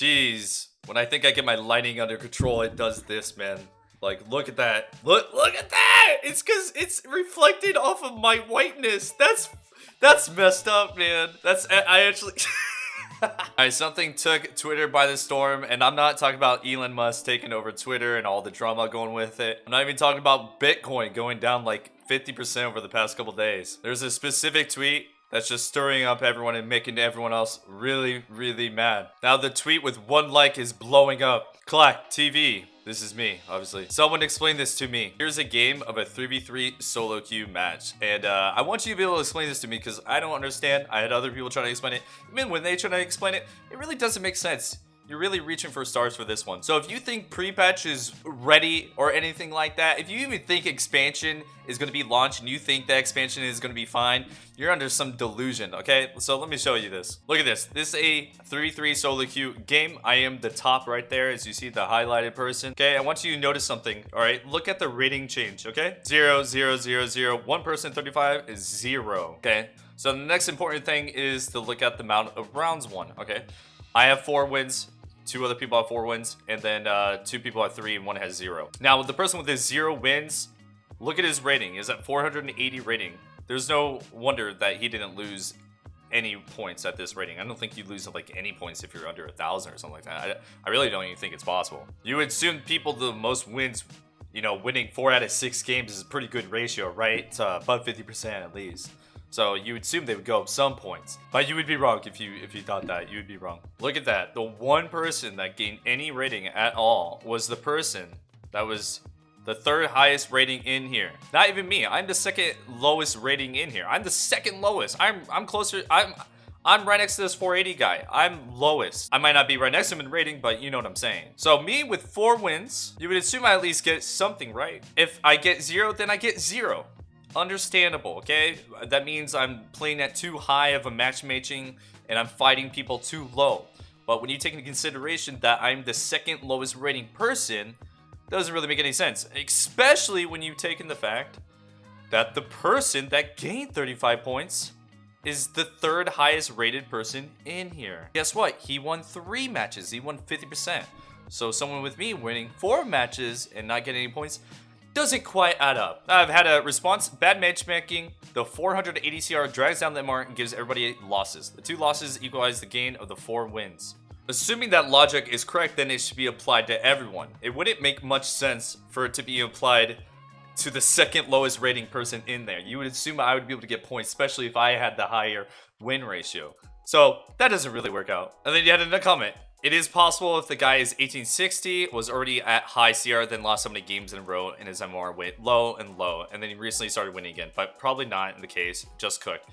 Jeez. When I think I get my lighting under control, it does this, man. Like, look at that. Look at that! It's because it's reflected off of my whiteness. That's messed up, man. I actually... Alright, something took Twitter by the storm, and I'm not talking about Elon Musk taking over Twitter and all the drama going with it. I'm not even talking about Bitcoin going down like 50% over the past couple days. There's a specific tweet that's just stirring up everyone and making everyone else really, really mad. Now the tweet with 1 like is blowing up. Clack TV. This is me, obviously. Someone explain this to me. Here's a game of a 3v3 solo queue match. And I want you to be able to explain this to me because I don't understand. I had other people trying to explain it. Even when they try to explain it, it really doesn't make sense. You're really reaching for stars for this one. So if you think pre-patch is ready or anything like that, if you even think expansion is going to be launched and you think that expansion is going to be fine, you're under some delusion, okay? So let me show you this. Look at this. This is a 3v3 solo queue game. I am the top right there as you see the highlighted person. Okay, I want you to notice something, all right? Look at the rating change, okay? 0, 0, 0, 0. One person, 35 is 0, okay? So the next important thing is to look at the amount of rounds won, okay? I have 4 wins. 2 other people have 4 wins, and then 2 people have 3 and 1 has 0. Now, the person with his 0 wins, look at his rating. He's at 480 rating. There's no wonder that he didn't lose any points at this rating. I don't think you lose like any points if you're under 1,000 or something like that. I really don't even think it's possible. You would assume people the most wins, you know, winning 4 out of 6 games is a pretty good ratio, right? It's above 50% at least. So you would assume they would go up some points, but you would be wrong if you thought that. You would be wrong. Look at that. The one person that gained any rating at all was the person that was the 3rd highest rating in here. Not even me. I'm the 2nd lowest rating in here. I'm the 2nd lowest. I'm closer. I'm right next to this 480 guy. I'm lowest. I might not be right next to him in rating, but you know what I'm saying. So me with 4 wins, you would assume I at least get something right. If I get 0, then I get 0. Understandable, okay? That means I'm playing at too high of a matchmaking and I'm fighting people too low. But when you take into consideration that I'm the 2nd lowest rating person, it doesn't really make any sense. Especially when you take in the fact that the person that gained 35 points is the 3rd highest rated person in here. Guess what? He won 3 matches. He won 50%. So someone with me winning 4 matches and not getting any points doesn't quite add up. I've had a response. Bad matchmaking. The 480 CR drags down the mark and gives everybody losses. The 2 losses equalize the gain of the 4 wins. Assuming that logic is correct, then it should be applied to everyone. It wouldn't make much sense for it to be applied to the 2nd lowest rating person in there. You would assume I would be able to get points, especially if I had the higher win ratio. So that doesn't really work out. And then you had another comment. It is possible if the guy is 1860, was already at high CR, then lost so many games in a row, and his MR went low and low, and then he recently started winning again, but probably not in the case, just cooked.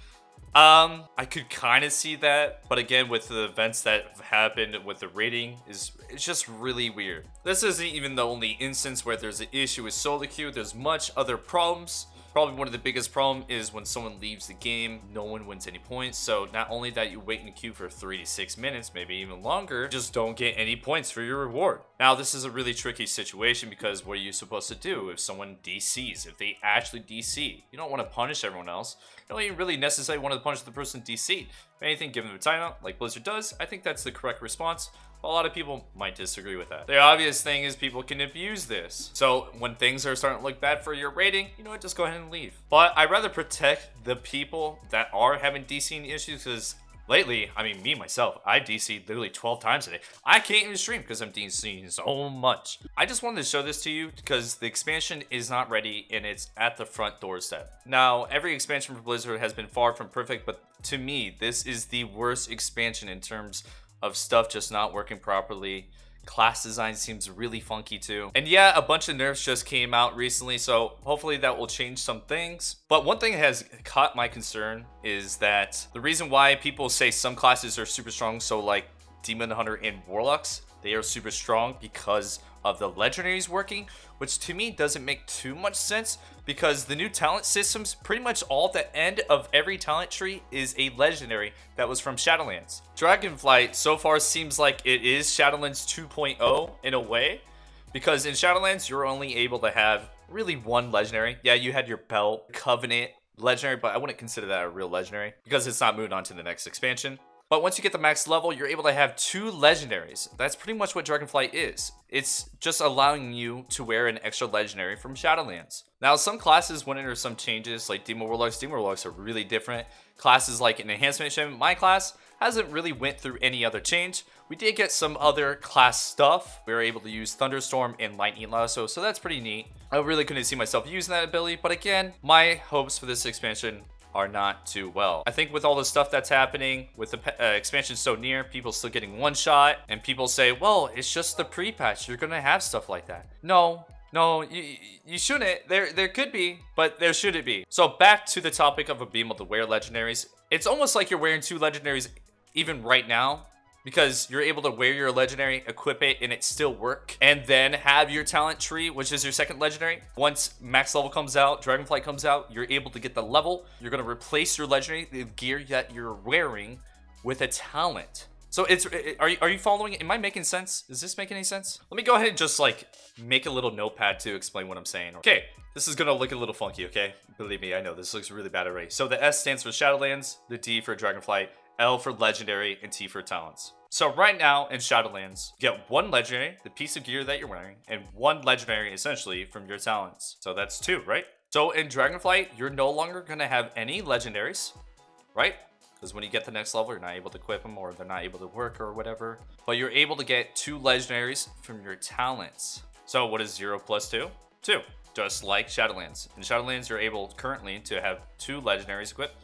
I could kind of see that, but again, with the events that have happened with the rating, it's just really weird. This isn't even the only instance where there's an issue with solo queue. There's much other problems. Probably one of the biggest problem is when someone leaves the game, no one wins any points. So not only that you wait in the queue for 3 to 6 minutes, maybe even longer, just don't get any points for your reward. Now this is a really tricky situation because what are you supposed to do if someone DCs? If they actually DC, you don't want to punish everyone else. You don't even really necessarily want to punish the person DC'd. If anything, give them a timeout like Blizzard does. I think that's the correct response. A lot of people might disagree with that. The obvious thing is people can abuse this. So when things are starting to look bad for your rating, you know what, just go ahead and leave. But I'd rather protect the people that are having DCing issues because lately, I mean, me, myself, I DC'd literally 12 times a day. I can't even stream because I'm DCing so much. I just wanted to show this to you because the expansion is not ready and it's at the front doorstep. Now, every expansion for Blizzard has been far from perfect, but to me, this is the worst expansion in terms of stuff just not working properly. Class design seems really funky too. And yeah, a bunch of nerfs just came out recently, so hopefully that will change some things. But one thing that has caught my concern is that the reason why people say some classes are super strong, so like Demon Hunter and Warlocks, they are super strong because of the legendaries working, which to me doesn't make too much sense because the new talent systems, pretty much all the end of every talent tree is a legendary that was from Shadowlands. Dragonflight so far seems like it is Shadowlands 2.0 in a way, because in Shadowlands you're only able to have really one legendary. Yeah, you had your Belt Covenant legendary, but I wouldn't consider that a real legendary because it's not moved on to the next expansion. But once you get the max level, you're able to have 2 legendaries. That's pretty much what Dragonflight is. It's just allowing you to wear an extra legendary from Shadowlands. Now, some classes went under some changes, like Demon Warlocks. Demon Warlocks are really different. Classes like an Enhancement Mission, my class, hasn't really went through any other change. We did get some other class stuff. We were able to use Thunderstorm and Lightning Lasso, so that's pretty neat. I really couldn't see myself using that ability, but again, my hopes for this expansion are not too well. I think with all the stuff that's happening, with the expansion so near, people still getting one shot, and people say, well, it's just the pre-patch. You're gonna have stuff like that. No, you shouldn't. There could be, but there shouldn't be. So back to the topic of being able to wear legendaries. It's almost like you're wearing 2 legendaries even right now, because you're able to wear your legendary, equip it, and it still work, and then have your talent tree, which is your second legendary. Once max level comes out, Dragonflight comes out, you're able to get the level. You're going to replace your legendary, the gear that you're wearing, with a talent. So are you following? Am I making sense? Does this make any sense? Let me go ahead and just like make a little notepad to explain what I'm saying. Okay, this is gonna look a little funky, okay? Believe me, I know this looks really bad already. So the S stands for Shadowlands, the D for Dragonflight, L for Legendary, and T for Talents. So right now in Shadowlands, you get 1 legendary, the piece of gear that you're wearing, and 1 legendary essentially from your talents. So that's 2, right? So in Dragonflight, you're no longer gonna have any legendaries, right? Because when you get the next level, you're not able to equip them, or they're not able to work or whatever. But you're able to get 2 legendaries from your talents. So what is 0 plus 2? 2. Just like Shadowlands. In Shadowlands, you're able currently to have 2 legendaries equipped.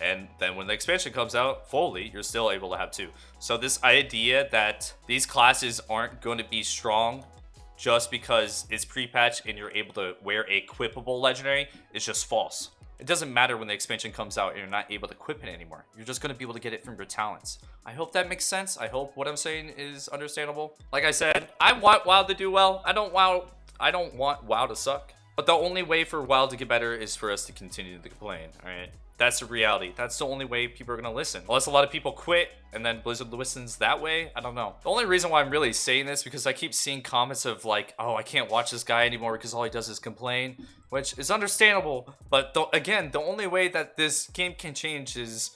And then when the expansion comes out fully, you're still able to have 2. So this idea that these classes aren't going to be strong just because it's pre-patch and you're able to wear a equipable legendary is just false. It doesn't matter when the expansion comes out and you're not able to equip it anymore. You're just going to be able to get it from your talents. I hope that makes sense. I hope what I'm saying is understandable. Like I said, I want WoW to do well. I don't want WoW to suck. But the only way for WoW to get better is for us to continue to complain, all right? That's the reality. That's the only way people are going to listen. Unless a lot of people quit and then Blizzard listens that way, I don't know. The only reason why I'm really saying this because I keep seeing comments of like, oh, I can't watch this guy anymore because all he does is complain, which is understandable. But again, the only way that this game can change is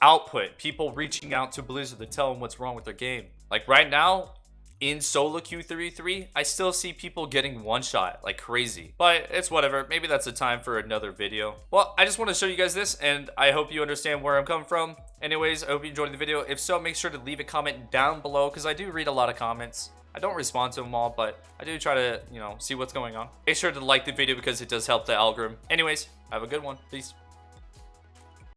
output. People reaching out to Blizzard to tell them what's wrong with their game. Like right now, in solo Q33, I still see people getting one shot like crazy, but it's whatever. Maybe that's a time for another video. Well, I just want to show you guys this, and I hope you understand where I'm coming from. Anyways, I hope you enjoyed the video. If so, make sure to leave a comment down below because I do read a lot of comments. I don't respond to them all, but I do try to, see what's going on. Make sure to like the video because it does help the algorithm. Anyways, have a good one. Peace.